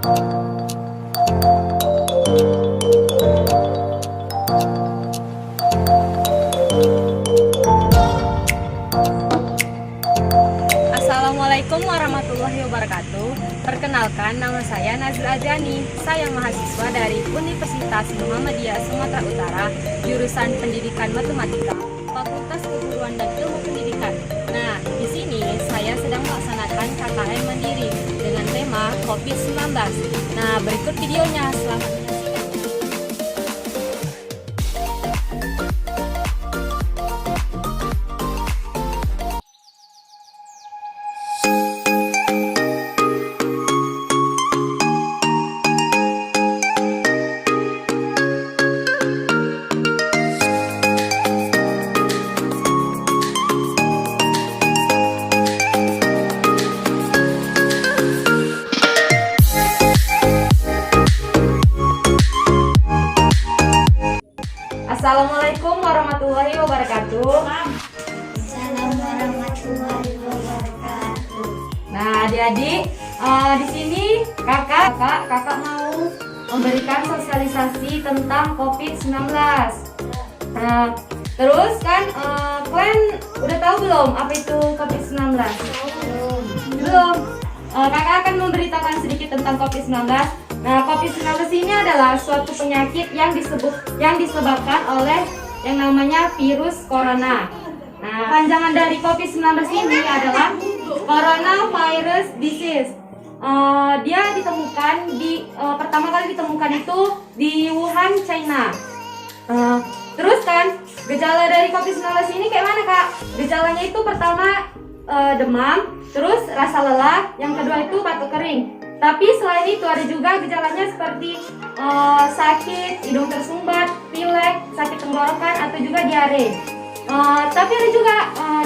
Assalamualaikum warahmatullahi wabarakatuh. Perkenalkan, nama saya Nazila Azani. Saya mahasiswa dari Universitas Muhammadiyah Sumatera Utara, jurusan Pendidikan Matematika, Fakultas Keguruan dan Ilmu Pendidikan. Nah, di sini saya sedang melaksanakan KKN Mandiri dengan tema COVID-19. Nah, berikut videonya. Selamat menyaksikan. Assalamualaikum warahmatullahi wabarakatuh. Assalamualaikum warahmatullahi wabarakatuh. Nah, adik-adik, di sini kakak mau memberikan sosialisasi tentang COVID-19. Nah, terus kan kalian udah tahu belum apa itu COVID-19? Belum. Kakak akan memberitakan sedikit tentang COVID-19. Nah, COVID-19 ini adalah suatu penyakit yang disebabkan oleh yang namanya virus corona. Nah, panjangan dari COVID-19 ini adalah coronavirus disease. Dia ditemukan pertama kali ditemukan itu di Wuhan, China. Terus kan gejala dari COVID-19 ini kayak mana, Kak? Gejalanya itu pertama demam, terus rasa lelah, yang kedua itu batuk kering. Tapi selain itu ada juga gejalanya seperti sakit, hidung tersumbat, pilek, sakit tenggorokan, atau juga diare. Tapi ada juga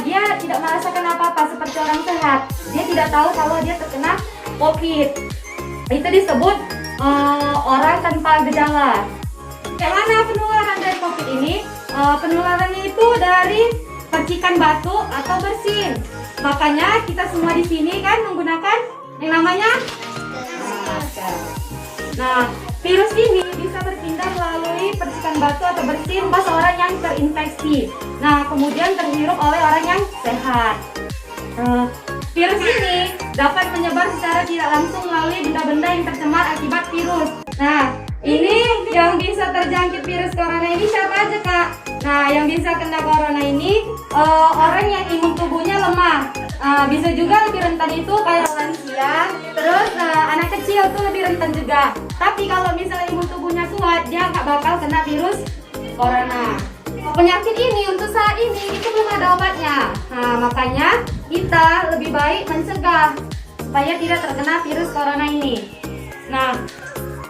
dia tidak merasakan apa-apa seperti orang sehat. Dia tidak tahu kalau dia terkena COVID. Itu disebut orang tanpa gejala. Kayak mana penularan dari COVID ini? Penularannya itu dari percikan batuk atau bersin. Makanya kita semua di sini kan menggunakan yang namanya masker. Nah, virus ini bisa berpindah melalui percikan batu atau bersin pas orang yang terinfeksi. Nah, kemudian terhirup oleh orang yang sehat. Virus ini dapat menyebar secara tidak langsung melalui benda-benda yang tercemar akibat virus. Nah, ini yang bisa terjangkit virus corona ini siapa aja, Kak? Nah, yang bisa kena corona ini orang yang imun tubuhnya lemah. Bisa juga lebih rentan itu kayak lansia, terus anak kecil tuh lebih rentan juga. Tapi kalau misalnya imun tubuhnya kuat, dia nggak bakal kena virus corona. Penyakit ini untuk saat ini itu belum ada obatnya. Nah, makanya kita lebih baik mencegah supaya tidak terkena virus corona ini. Nah,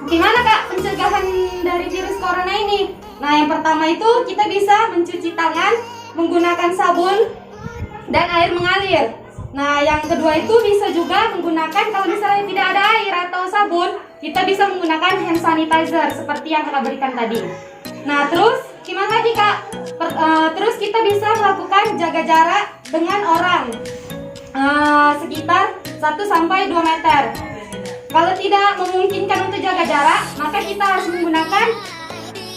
gimana, Kak, pencegahan dari virus corona ini? Nah, yang pertama itu kita bisa mencuci tangan menggunakan sabun dan air mengalir. Nah, yang kedua itu bisa juga menggunakan, kalau misalnya tidak ada air atau sabun, kita bisa menggunakan hand sanitizer seperti yang Kakak berikan tadi. Nah, terus gimana lagi, Kak? Terus kita bisa melakukan jaga jarak dengan orang sekitar 1-2 meter. Kalau tidak memungkinkan untuk jaga jarak, maka kita harus menggunakan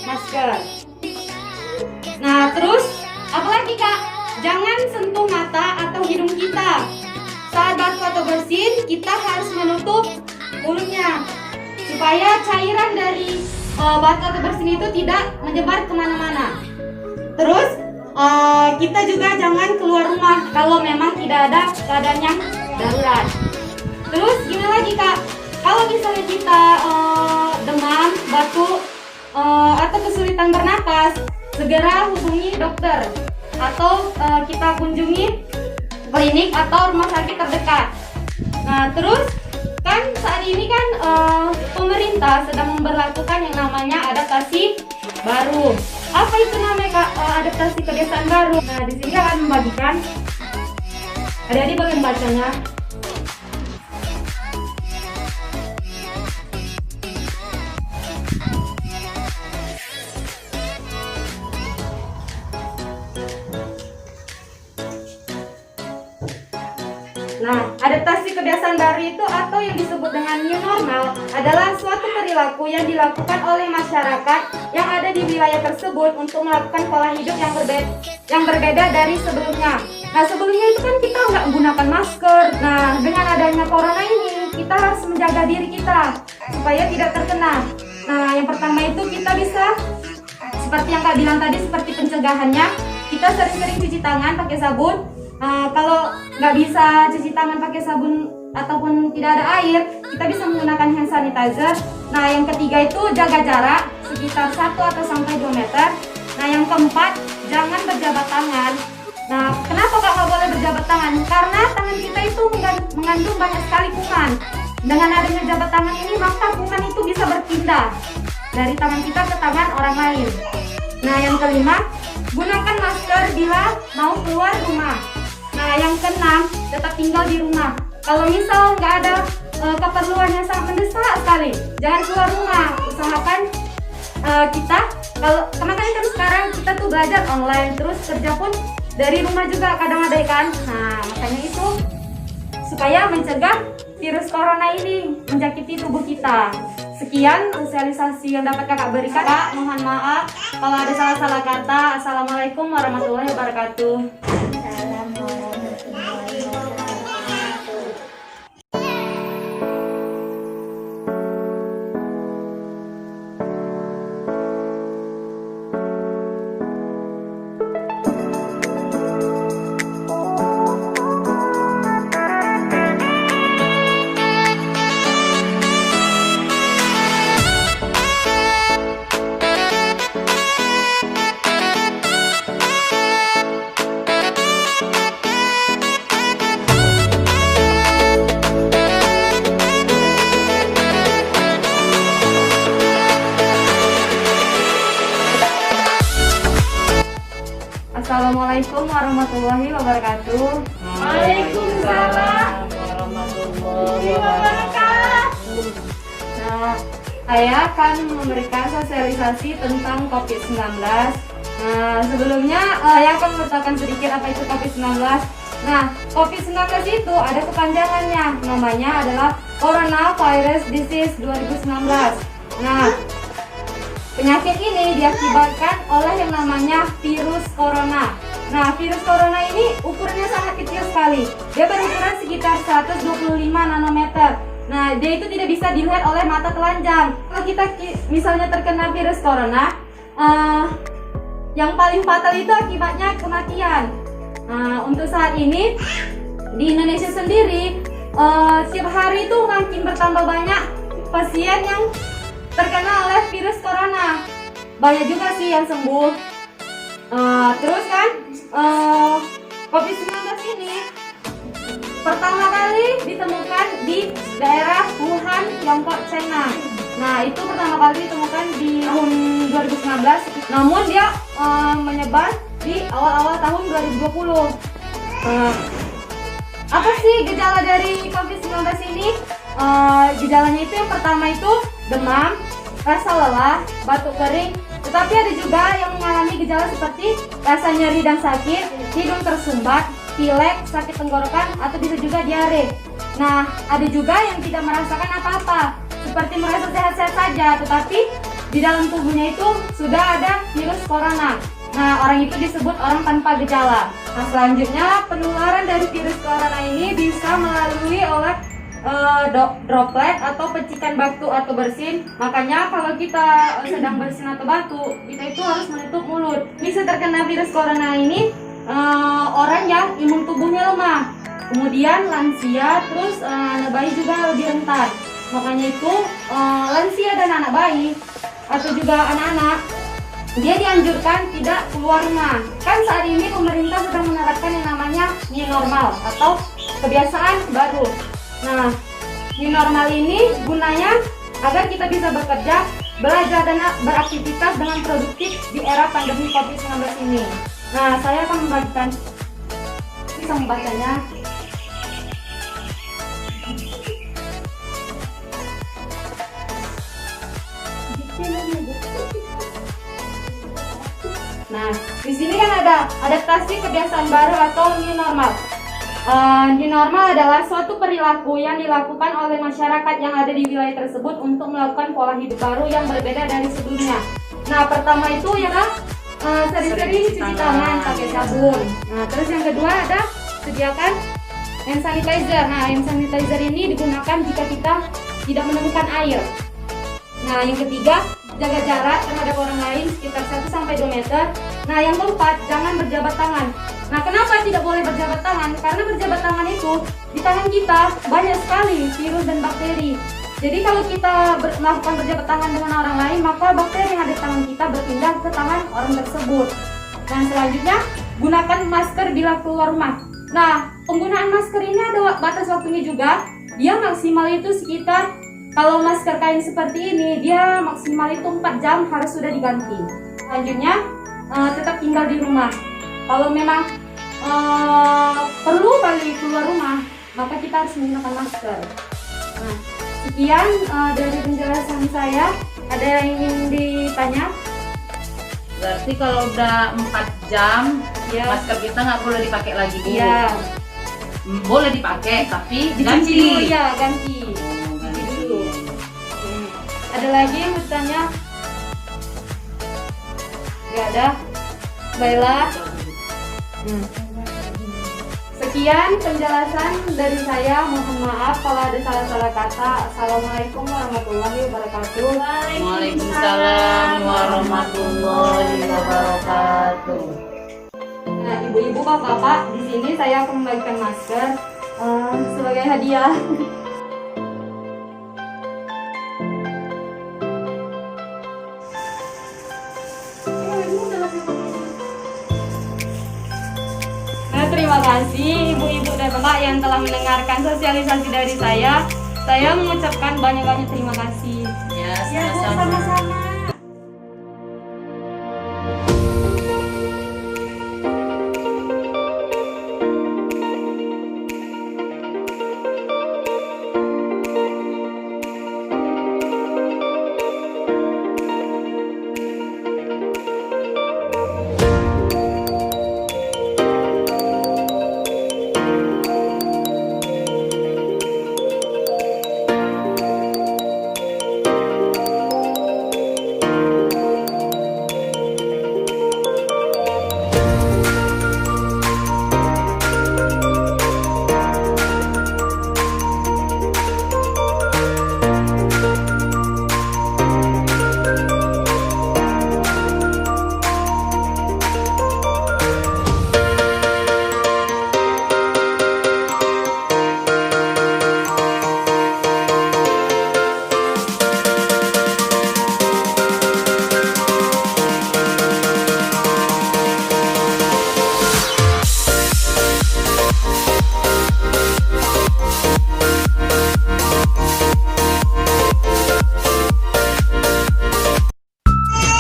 masker. Nah, terus apa lagi, Kak? Jangan sentuh mata atau hidung kita. Saat batuk atau bersin, kita harus menutup mulutnya supaya cairan dari batuk atau bersin itu tidak menyebar kemana-mana. Terus kita juga jangan keluar rumah kalau memang tidak ada keadaan yang darurat. Terus gimana lagi, Kak? Kalau misalnya kita demam, batuk, atau kesulitan bernapas, segera hubungi dokter atau kita kunjungi klinik atau rumah sakit terdekat. Nah, terus kan saat ini kan pemerintah sedang memberlakukan yang namanya adaptasi baru. Apa itu namanya, Kak? Adaptasi kebiasaan baru. Nah, di sini akan membagikan. Adik-adik boleh membacanya. Nah, adaptasi kebiasaan baru itu atau yang disebut dengan new normal adalah suatu perilaku yang dilakukan oleh masyarakat yang ada di wilayah tersebut untuk melakukan pola hidup yang berbeda dari sebelumnya. Nah, sebelumnya itu kan kita nggak menggunakan masker. Nah, dengan adanya corona ini, kita harus menjaga diri kita supaya tidak terkena. Nah, yang pertama itu kita bisa, seperti yang Kak bilang tadi, seperti pencegahannya, kita sering-sering cuci tangan pakai sabun. Kalau nggak bisa cuci tangan pakai sabun ataupun tidak ada air, kita bisa menggunakan hand sanitizer. Nah, yang ketiga itu jaga jarak sekitar 1 atau sampai 2 meter. Nah, yang keempat, jangan berjabat tangan. Nah, kenapa Kak nggak boleh berjabat tangan? Karena tangan kita itu mengandung banyak sekali kuman. Dengan adanya jabat tangan ini, maka kuman itu bisa berpindah dari tangan kita ke tangan orang lain. Nah, yang kelima, gunakan masker bila mau keluar rumah. Nah, yang keenam, tetap tinggal di rumah. Kalau misal nggak ada keperluan yang sangat mendesak sekali, jangan keluar rumah. Usahakan kita, kalau kan sekarang kita tuh belajar online, terus kerja pun dari rumah juga kadang ada kan. Nah, makanya itu supaya mencegah virus corona ini menjangkiti tubuh kita. Sekian sosialisasi yang dapat kakak berikan. Kak, mohon maaf kalau ada salah-salah kata. Assalamualaikum warahmatullahi wabarakatuh. Assalamualaikum warahmatullahi wabarakatuh. Waalaikumsalam warahmatullahi wabarakatuh. Nah, saya akan memberikan sosialisasi tentang COVID-19. Nah, sebelumnya saya akan menceritakan sedikit apa itu COVID-19. Nah, COVID-19 itu ada kepanjangannya, namanya adalah Coronavirus Disease 2019. Nah, penyakit ini diakibatkan oleh yang namanya virus corona. Nah, virus corona ini ukurannya sangat kecil sekali. Dia berukuran sekitar 125 nanometer. Nah, dia itu tidak bisa dilihat oleh mata telanjang. Kalau kita misalnya terkena virus corona, yang paling fatal itu akibatnya kematian. Untuk saat ini di Indonesia sendiri, setiap hari itu makin bertambah banyak pasien yang terkena oleh virus corona. Banyak juga sih yang sembuh. Terus kan COVID-19 ini pertama kali ditemukan di daerah Wuhan, Tiongkok, China. Nah, itu pertama kali ditemukan di tahun 2019. Namun dia menyebar di awal-awal tahun 2020. Apa sih gejala dari COVID-19 ini? Gejalanya itu yang pertama itu demam, rasa lelah, batuk kering. Tetapi ada juga yang mengalami gejala seperti rasa nyeri dan sakit, hidung tersumbat, pilek, sakit tenggorokan, atau bisa juga diare. Nah, ada juga yang tidak merasakan apa-apa, seperti merasa sehat-sehat saja, tetapi di dalam tubuhnya itu sudah ada virus corona. Nah, orang itu disebut orang tanpa gejala. Nah, selanjutnya penularan dari virus corona ini bisa melalui oleh droplet atau percikan batu atau bersin. Makanya kalau kita sedang bersin atau batuk, kita itu harus menutup mulut. Bisa terkena virus corona ini orang yang imun tubuhnya lemah, kemudian lansia, terus anak bayi juga lebih rentan. Makanya itu lansia dan anak bayi atau juga anak-anak, dia dianjurkan tidak keluar rumah. Kan saat ini pemerintah sedang menerapkan yang namanya new normal atau kebiasaan baru. Nah, new normal ini gunanya agar kita bisa bekerja, belajar, dan beraktivitas dengan produktif di era pandemi COVID-19 ini. Nah, saya akan membagikan, bisa membacanya. Nah, di sini kan ada adaptasi kebiasaan baru atau new normal. New normal adalah suatu perilaku yang dilakukan oleh masyarakat yang ada di wilayah tersebut untuk melakukan pola hidup baru yang berbeda dari sebelumnya. Nah, pertama itu ialah sering-sering cuci tangan pakai sabun. Nah, terus yang kedua ada sediakan hand sanitizer. Nah, hand sanitizer ini digunakan jika kita tidak menemukan air. Nah, yang ketiga, jaga jarak terhadap orang lain sekitar 1-2 meter. Nah, yang keempat, jangan berjabat tangan. Nah, kenapa tidak boleh berjabat tangan? Karena berjabat tangan itu di tangan kita banyak sekali virus dan bakteri. Jadi kalau kita melakukan berjabat tangan dengan orang lain, maka bakteri yang ada di tangan kita berpindah ke tangan orang tersebut. Dan selanjutnya, gunakan masker bila keluar rumah. Nah, penggunaan masker ini ada batas waktunya juga. Dia maksimal itu sekitar, kalau masker kain seperti ini, dia maksimal itu 4 jam harus sudah diganti. Selanjutnya, tetap tinggal di rumah. Kalau memang perlu kali keluar rumah, maka kita harus menggunakan masker. Nah, sekian dari penjelasan saya. Ada yang ingin ditanya? Berarti kalau udah 4 jam, Ya. masker kita nggak boleh dipakai lagi dulu. Iya. Boleh dipakai, tapi Dicuci ganti. dulu ya, ganti. Oh, Cuci ganti. dulu. Ada lagi yang bertanya? Gak ada. Baiklah. Sekian penjelasan dari saya. Mohon maaf kalau ada salah-salah kata. Assalamualaikum warahmatullahi wabarakatuh. Waalaikumsalam warahmatullahi wabarakatuh. Nah, ibu-ibu, bapak-bapak, di sini saya akan membagikan masker sebagai hadiah. Nah, terima kasih ibu-ibu dan bapak yang telah mendengarkan sosialisasi dari saya. Saya mengucapkan banyak-banyak terima kasih. Ya, Ya, Bu, sama-sama. sama-sama.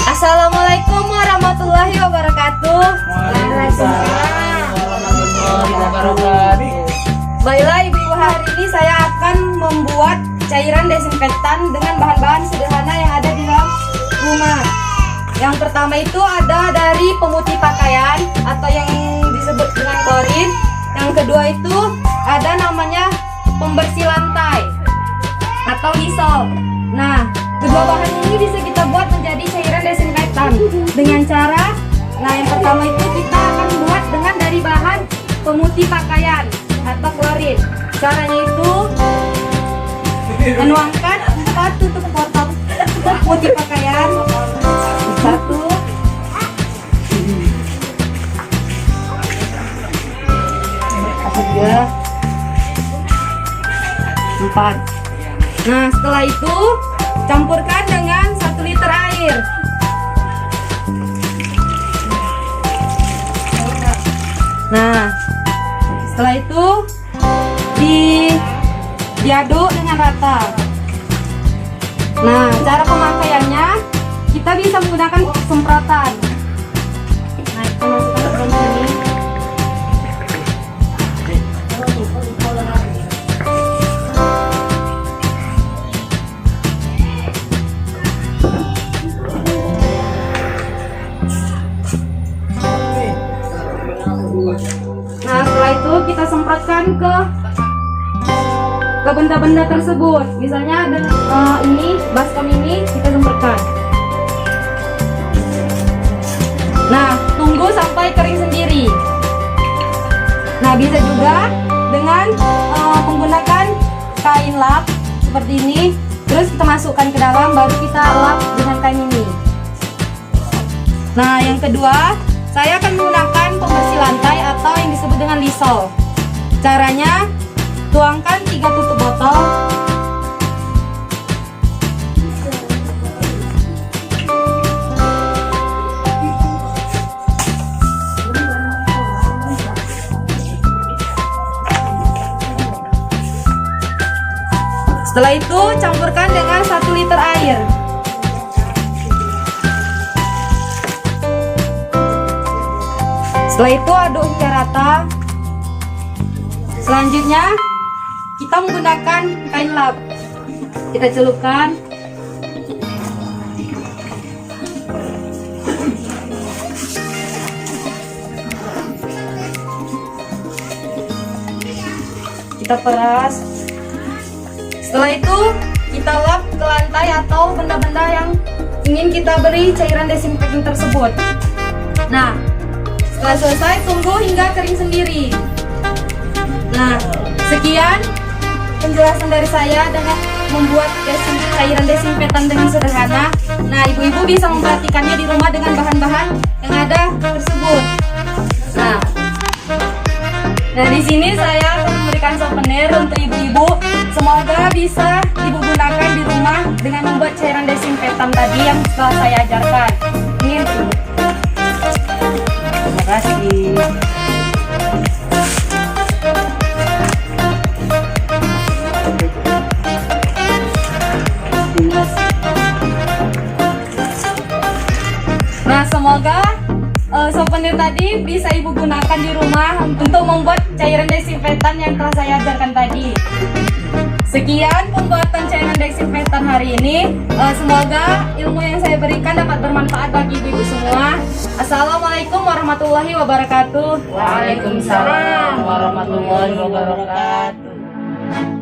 Assalamualaikum warahmatullahi wabarakatuh. Waalaikumsalam warahmatullahi wabarakatuh. Baiklah ibu-ibu, hari ini saya akan membuat cairan desinfektan dengan bahan-bahan sederhana yang ada di dalam rumah. Yang pertama itu ada dari pemutih pakaian atau yang disebut dengan klorin. Yang kedua itu ada namanya pembersih lantai atau Lysol. Nah, kedua bahan ini bisa kita buat menjadi cairan desinfektan dengan cara, nah yang pertama itu kita akan buat dengan dari bahan pemutih pakaian atau klorin. Caranya itu menuangkan 4 tutup botol pemutih pakaian, 1, 3, 4. Nah, setelah itu campurkan dengan 1 liter air. Nah, setelah itu diaduk dengan rata. Nah, cara pemakaiannya kita bisa menggunakan semprotan. Nah, kita masukkan ke dalam sini. Nah, setelah itu kita semprotkan ke benda-benda tersebut. Misalnya ini baskom ini kita semprotkan. Nah, tunggu sampai kering sendiri. Nah, bisa juga dengan menggunakan kain lap seperti ini. Terus kita masukkan ke dalam, baru kita lap dengan kain ini. Nah, yang kedua, saya akan menggunakan pembersih lantai atau yang disebut dengan Lysol. Caranya, tuangkan 3 tutup botol. Setelah itu campurkan dengan 1 liter air. Setelah itu aduk hingga rata. Selanjutnya kita menggunakan kain lap. Kita celupkan. Kita peras. Setelah itu kita lap ke lantai atau benda-benda yang ingin kita beri cairan desinfektan tersebut. Nah, setelah selesai tunggu hingga kering sendiri. Nah, sekian penjelasan dari saya dengan membuat cairan desinfektan dengan sederhana. Nah, ibu-ibu bisa memperhatikannya di rumah dengan bahan-bahan yang ada tersebut. Nah, di sini saya akan memberikan souvenir untuk ibu-ibu. Semoga bisa ibu gunakan di rumah dengan membuat cairan desinfektan tadi yang telah saya ajarkan. Ini untuk terima kasih. Nah, semoga souvenir tadi bisa ibu gunakan di rumah untuk membuat cairan desinfektan yang telah saya ajarkan tadi. Sekian pembuatan cairan desinfektan hari ini. Semoga ilmu yang saya berikan dapat bermanfaat bagi ibu semua. Assalamualaikum warahmatullahi wabarakatuh. Waalaikumsalam warahmatullahi wabarakatuh.